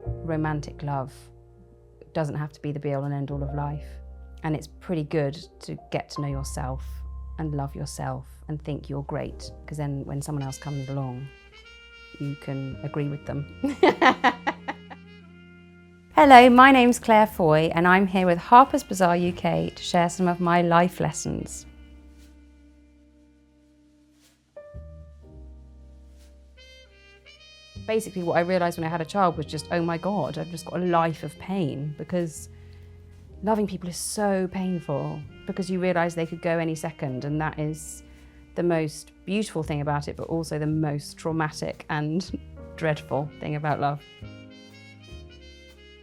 Romantic love doesn't have to be the be-all and end-all of life. And it's pretty good to get to know yourself and love yourself and think you're great, because then when someone else comes along, you can agree with them. Hello, my name's Claire Foy and I'm here with Harper's Bazaar UK to share some of my life lessons. Basically what I realised when I had a child was just, oh my God, I've just got a life of pain, because loving people is so painful, because you realise they could go any second, and that is the most beautiful thing about it, but also the most traumatic and dreadful thing about love.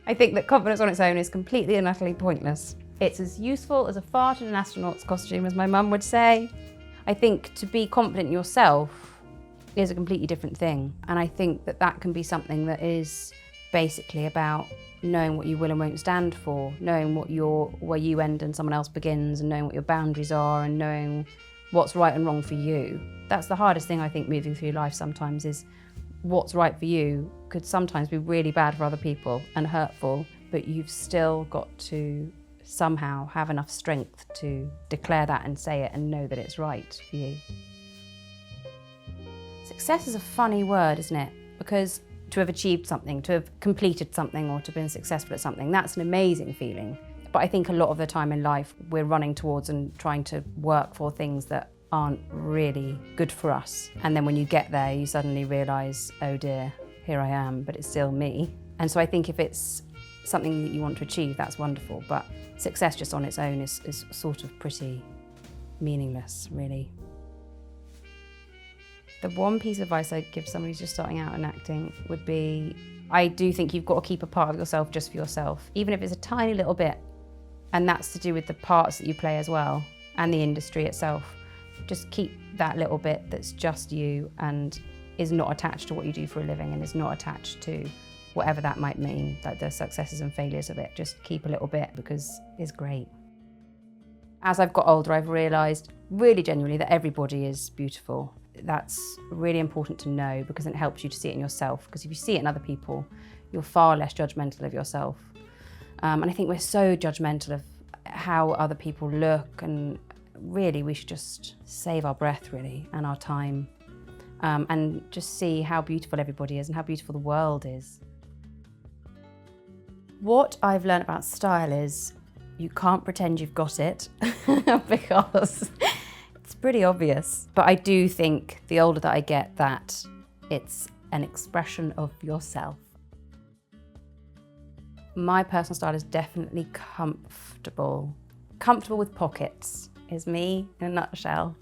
I think that confidence on its own is completely and utterly pointless. It's as useful as a fart in an astronaut's costume, as my mum would say. I think to be confident in yourself is a completely different thing. And I think that that can be something that is basically about knowing what you will and won't stand for, knowing where you end and someone else begins, and knowing what your boundaries are, and knowing what's right and wrong for you. That's the hardest thing, I think, moving through life sometimes, is what's right for you could sometimes be really bad for other people and hurtful, but you've still got to somehow have enough strength to declare that and say it and know that it's right for you. Success is a funny word, isn't it? Because to have achieved something, to have completed something, or to have been successful at something, that's an amazing feeling. But I think a lot of the time in life, we're running towards and trying to work for things that aren't really good for us. And then when you get there, you suddenly realise, oh dear, here I am, but it's still me. And so I think if it's something that you want to achieve, that's wonderful. But success just on its own is sort of pretty meaningless, really. The one piece of advice I'd give somebody who's just starting out in acting would be, I do think you've got to keep a part of yourself just for yourself, even if it's a tiny little bit. And that's to do with the parts that you play as well, and the industry itself. Just keep that little bit that's just you and is not attached to what you do for a living, and is not attached to whatever that might mean, like the successes and failures of it. Just keep a little bit, because it's great. As I've got older, I've realised really genuinely that everybody is beautiful. That's really important to know, because it helps you to see it in yourself. Because if you see it in other people, you're far less judgmental of yourself. And I think we're so judgmental of how other people look, and really we should just save our breath, really, and our time, and just see how beautiful everybody is and how beautiful the world is. What I've learned about style is you can't pretend you've got it because it's pretty obvious. But I do think the older that I get, that it's an expression of yourself. My personal style is definitely comfortable. Comfortable with pockets is me in a nutshell.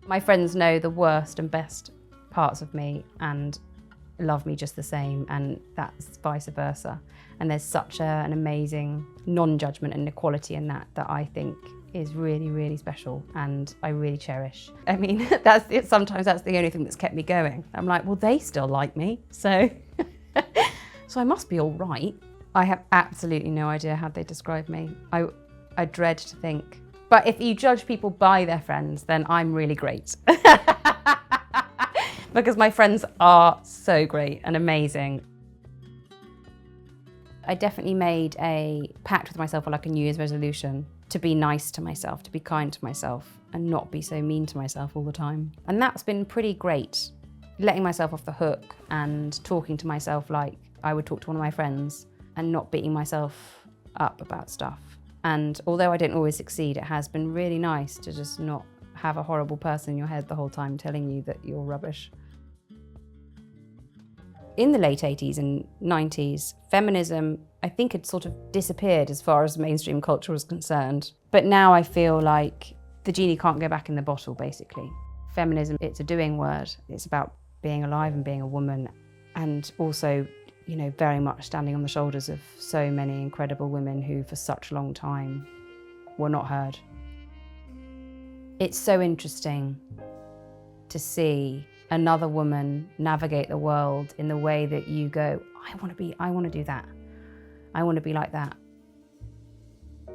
My friends know the worst and best parts of me and love me just the same, and that's vice versa. And there's such an amazing non-judgment and equality in that I think is really, really special, and I really cherish. I mean, sometimes that's the only thing that's kept me going. I'm like, well, they still like me, so I must be all right. I have absolutely no idea how they describe me. I dread to think. But if you judge people by their friends, then I'm really great. Because my friends are so great and amazing. I definitely made a pact with myself, or like a New Year's resolution, to be nice to myself, to be kind to myself, and not be so mean to myself all the time. And that's been pretty great. Letting myself off the hook and talking to myself like I would talk to one of my friends, and not beating myself up about stuff. And although I don't always succeed, it has been really nice to just not have a horrible person in your head the whole time telling you that you're rubbish. In the late 80s and 90s, feminism, I think, had sort of disappeared as far as mainstream culture was concerned. But now I feel like the genie can't go back in the bottle, basically. Feminism, it's a doing word. It's about being alive and being a woman, and also, you know, very much standing on the shoulders of so many incredible women who for such a long time were not heard. It's so interesting to see another woman navigate the world in the way that you go, I want to do that. I want to be like that.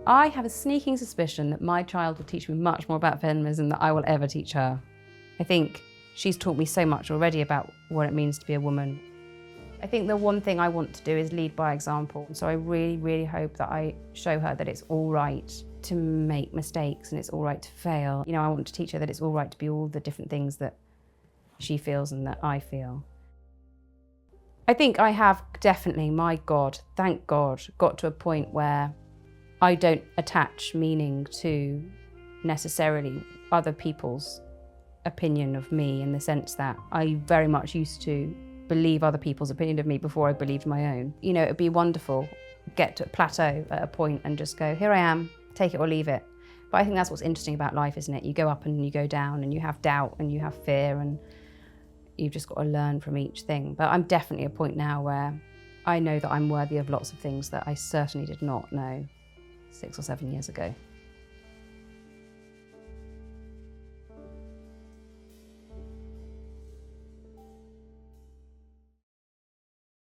I have a sneaking suspicion that my child will teach me much more about feminism than I will ever teach her. I think She's taught me so much already about what it means to be a woman. I think the one thing I want to do is lead by example. So I really, really hope that I show her that it's all right to make mistakes and it's all right to fail. You know, I want to teach her that it's all right to be all the different things that she feels and that I feel. I think I have definitely, my God, thank God, got to a point where I don't attach meaning to necessarily other people's opinion of me, in the sense that I very much used to believe other people's opinion of me before I believed my own. You know, it'd be wonderful, get to a plateau at a point and just go, here I am, take it or leave it. But I think that's what's interesting about life, isn't it? You go up and you go down and you have doubt and you have fear and you've just got to learn from each thing. But I'm definitely at a point now where I know that I'm worthy of lots of things that I certainly did not know 6 or 7 years ago.